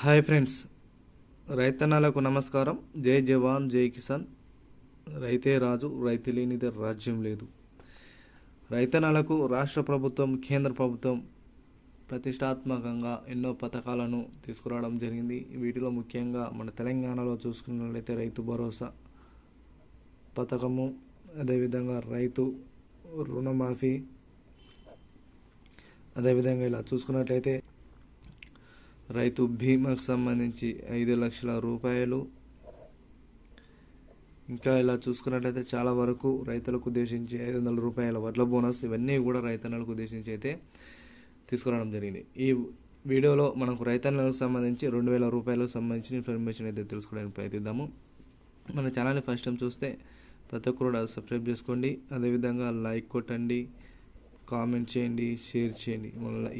Hi friends, రైతన్నలకు నమస్కారం. జై జవాన్ జై కిసాన్. రైతే రాజు, రైతు లేనిదే రాజ్యం లేదు. రైతన్నలకు రాష్ట్ర ప్రభుత్వం, కేంద్ర ప్రభుత్వం ప్రతిష్టాత్మకంగా ఎన్నో పథకాలను తీసుకురావడం జరిగింది. వీటిలో ముఖ్యంగా మన తెలంగాణలో చూసుకున్నట్లయితే రైతు భరోసా పథకము, అదేవిధంగా రైతు రుణమాఫీ, అదేవిధంగా ఇలా చూసుకున్నట్లయితే రైతు బీమాకు సంబంధించి 5 లక్షల రూపాయలు, ఇంకా ఇలా చూసుకున్నట్లయితే చాలా వరకు రైతులకు ఉద్దేశించి 500 రూపాయల వడ్ల బోనస్, ఇవన్నీ కూడా రైతన్నలకు ఉద్దేశించి అయితే తీసుకురావడం జరిగింది. ఈ వీడియోలో మనకు రైతన్నలకు సంబంధించి 2000 రూపాయలకు సంబంధించిన ఇన్ఫర్మేషన్ అయితే తెలుసుకోవడానికి ప్రయత్నిద్దాము. మన ఛానల్ని ఫస్ట్ టైం చూస్తే ప్రతి ఒక్కరు సబ్స్క్రైబ్ చేసుకోండి, అదేవిధంగా లైక్ కొట్టండి, కామెంట్ చేయండి, షేర్ చేయండి.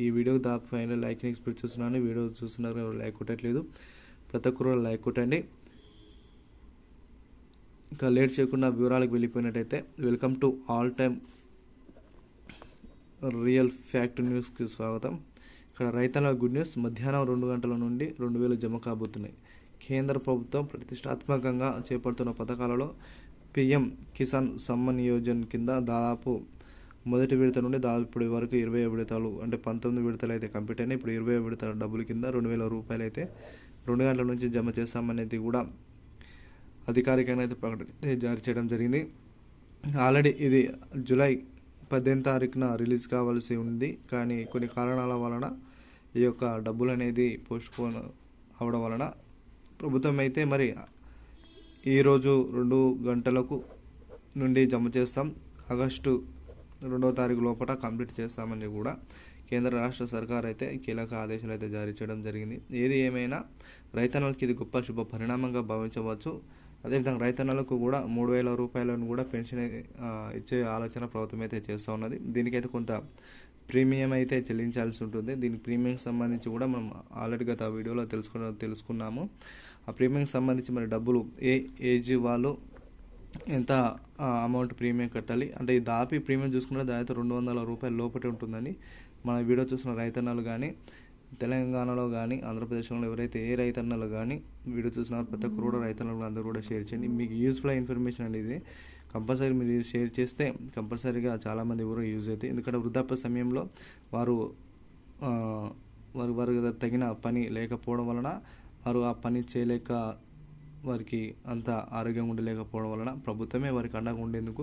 ఈ వీడియోకి దాకా పైన లైక్ ఎక్స్పెక్ట్ చూస్తున్నాను. వీడియో చూస్తున్నారు, లైక్ కొట్టట్లేదు. ప్రతి ఒక్కరు లైక్ కొట్టండి. ఇంకా లేట్ చేయకుండా వివరాలకు వెళ్ళిపోయినట్టయితే, welcome to all time real fact న్యూస్కి స్వాగతం. ఇక్కడ రైతన్న గుడ్ న్యూస్. మధ్యాహ్నం 2 గంటల నుండి 2000 జమ కాబోతున్నాయి. కేంద్ర ప్రభుత్వం ప్రతిష్టాత్మకంగా చేపడుతున్న పథకాలలో పిఎం కిసాన్ సమ్మాన్ యోజన కింద దాదాపు మొదటి విడత నుండి దాదాపు ఇప్పుడు వరకు 20 విడతలు, అంటే 19 విడతలు అయితే కంప్లీట్ అయినాయి. ఇప్పుడు 20 విడతల డబ్బుల కింద 2000 రూపాయలు అయితే 2 గంటల నుంచి జమ చేస్తామనేది కూడా అధికారికంగా అయితే ప్రకటన జారీ చేయడం జరిగింది. ఆల్రెడీ ఇది జూలై 18 తారీఖున రిలీజ్ కావాల్సి ఉంది, కానీ కొన్ని కారణాల వలన ఈ యొక్క డబ్బులు అనేది పోస్ట్పోన్ అవడం వలన ప్రభుత్వం అయితే మరి ఈరోజు 2 గంటలకు నుండి జమ చేస్తాం, ఆగస్టు 2వ తారీఖు లోపల కంప్లీట్ చేస్తామని కూడా కేంద్ర రాష్ట్ర సర్కార్ అయితే కీలక ఆదేశాలు అయితే జారీ చేయడం జరిగింది. ఏది ఏమైనా రైతన్నలకు ఇది గొప్ప శుభ పరిణామంగా భావించవచ్చు. అదేవిధంగా రైతన్నలకు కూడా 3000 రూపాయలను కూడా పెన్షన్ ఇచ్చే ఆలోచన ప్రభుత్వం అయితే చేస్తూ ఉన్నది. దీనికైతే కొంత ప్రీమియం అయితే చెల్లించాల్సి ఉంటుంది. దీనికి ప్రీమియంకి సంబంధించి కూడా మనం ఆల్రెడీ గత వీడియోలో తెలుసుకున్నాము. ఆ ప్రీమియంకి సంబంధించి మరి డబ్బులు ఏ ఏజ్ వాళ్ళు ఎంత అమౌంట్ ప్రీమియం కట్టాలి అంటే ఈ దాపి ప్రీమియం చూసుకుంటే దాదాపు 200 రూపాయల లోపటే ఉంటుందని మన వీడియో చూసిన రైతన్నలు కానీ, తెలంగాణలో కానీ, ఆంధ్రప్రదేశ్లో ఎవరైతే ఏ రైతన్నలు కానీ వీడియో చూసిన ప్రతి ఒక్కరు కూడా రైతన్నలు అందరూ కూడా షేర్ చేయండి. మీకు యూస్ఫుల్ ఇన్ఫర్మేషన్ అనేది కంపల్సరీ మీరు షేర్ చేస్తే కంపల్సరీగా చాలామంది కూడా యూజ్ అవుతాయి. ఎందుకంటే వృద్ధాప్య సమయంలో వారు తగిన పని లేకపోవడం వలన వారు ఆ పని చేయలేక వారికి అంత ఆరోగ్యం ఉండలేకపోవడం వలన ప్రభుత్వమే వారికి అండగా ఉండేందుకు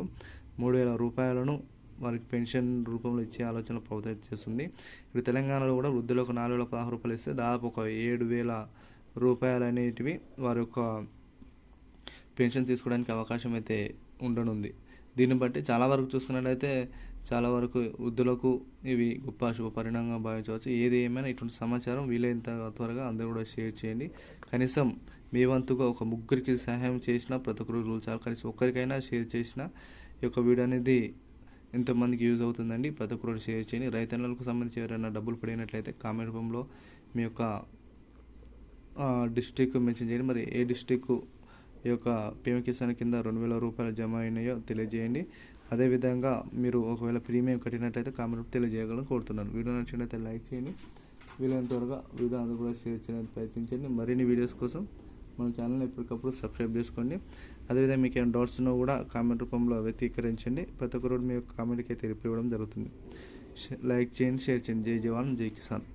3000 రూపాయలను వారికి పెన్షన్ రూపంలో ఇచ్చే ఆలోచన ప్రభుత్వం చేస్తుంది. ఇప్పుడు తెలంగాణలో కూడా వృద్ధులకు 4016 రూపాయలు ఇస్తే దాదాపు ఒక 7000 రూపాయలు అనేటివి వారి యొక్క పెన్షన్ తీసుకోవడానికి అవకాశం అయితే ఉండనుంది. దీన్ని బట్టి చాలా వరకు చూసుకున్నట్లయితే చాలా వరకు వృద్ధులకు ఇవి గొప్ప శుభ పరిణామంగా భావించవచ్చు. ఏది ఏమైనా ఇటువంటి సమాచారం వీలైనంత త్వరగా అందరూ కూడా షేర్ చేయండి. కనీసం మీ వంతుగా ఒక ముగ్గురికి సహాయం చేసినా ప్రతి ఒక్కరు రూల్ చాలు, కనీసం ఒక్కరికైనా షేర్ చేసిన ఈ యొక్క వీడియో అనేది ఎంతోమందికి యూజ్ అవుతుందండి. ప్రతి ఒక్కరు షేర్ చేయండి. రైతన్నలకు సంబంధించి ఎవరైనా డబ్బులు పడినట్లయితే కామెంట్ రూపంలో మీ యొక్క డిస్ట్రిక్ట్ మెన్షన్ చేయండి. మరి ఏ డిస్ట్రిక్ట్ ఈ యొక్క పిఎం కిసాన్ కింద 2000 రూపాయలు జమ అయినాయో తెలియజేయండి. అదేవిధంగా మీరు ఒకవేళ ప్రీమియం కట్టినట్లయితే కామెంట్ తెలియజేయగలని కోరుతున్నాను. వీడియో నచ్చినట్లయితే లైక్ చేయండి. వీలైనంత త్వరగా వీడియో అందరూ కూడా షేర్ చేయడానికి ప్రయత్నించండి. మరిన్ని వీడియోస్ కోసం మన ఛానల్ని ఎప్పటికప్పుడు సబ్స్క్రైబ్ చేసుకోండి. అదేవిధంగా మీకు ఏమైనా డౌట్స్ ఉన్నా కూడా కామెంట్ రూపంలో వ్యక్తీకరించండి. ప్రతి ఒక్కరు మీ యొక్క కామెంట్కి అయితే రిప్లై ఇవ్వడం జరుగుతుంది. లైక్ చేయండి, షేర్ చేయండి. జై జవాన్ జై కిసాన్.